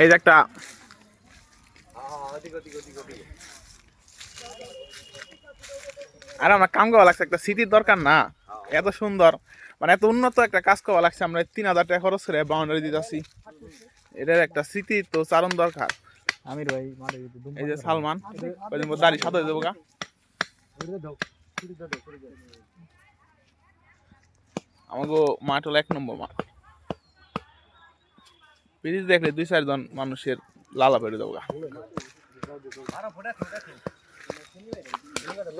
এই যে একটা আর আমার কাম করা লাগছে, একটা স্মৃতির দরকার না? এত সুন্দর মানে এত উন্নত একটা কাজ করা লাগছে, আমরা 3,000 টাকা খরচ করে বাউন্ডারি দিতেছি। এটার একটা স্মৃতি তো চারণ দরকার। আমির ভাই মারে এই যে সালমান দাড়ি সাথে হয়ে যাবো গা। আমাকে মাঠ হলো 1 নম্বর মাঠ। ব্রিজ দেখলে 2-4 জন মানুষের লালা পেরে যাবো গা।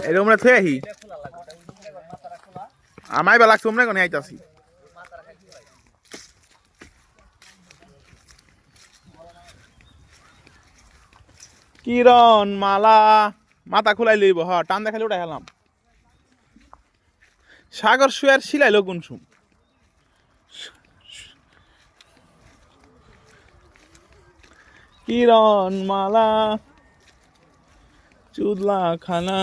এই রুমে থুয়ে আহি আমায় বা লাগছে তোমরা কোনে আইতাছি। কিরণ মালা মাথা খুলাই লইব, হ টান দেখালে উঠাই গেলাম। সাগর শুয়ার শিলাইলো কুনসুম। কিরণ মালা চুদলা খানা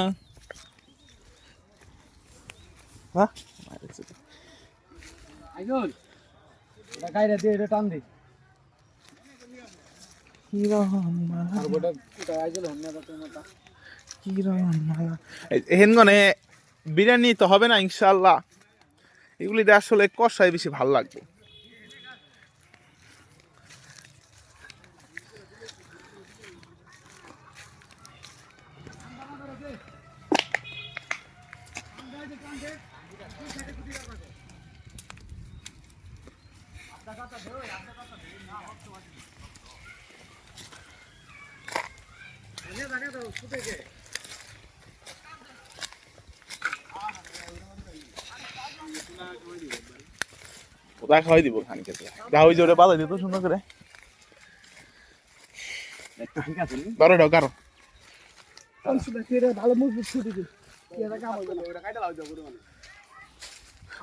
টান দে হেনগনে বিরিয়ানি তো হবে না ইনশাল্লাহ, এগুলিতে আসলে কষাই বেশি ভাল লাগবে। ওটা খাওয়াই দিব খানিকে, যা ওই যে ওটা বাজাই দিত সুন্দর করে। বারো ঢাক আরো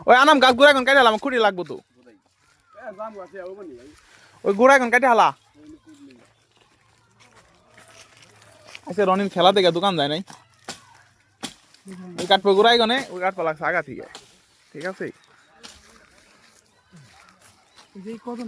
ওই আনাম গাছ গুড়া এখন কাটে হালাম, খুঁড়ি লাগবো তো। ওই গুড়া এখন কাটে হালা। আচ্ছা রনির খেলা দেখে দোকান যায় নাই, ওই কাটপো গুড়াই গনে ওই কাটপা লাগছে আগা থেকে। ঠিক আছে কত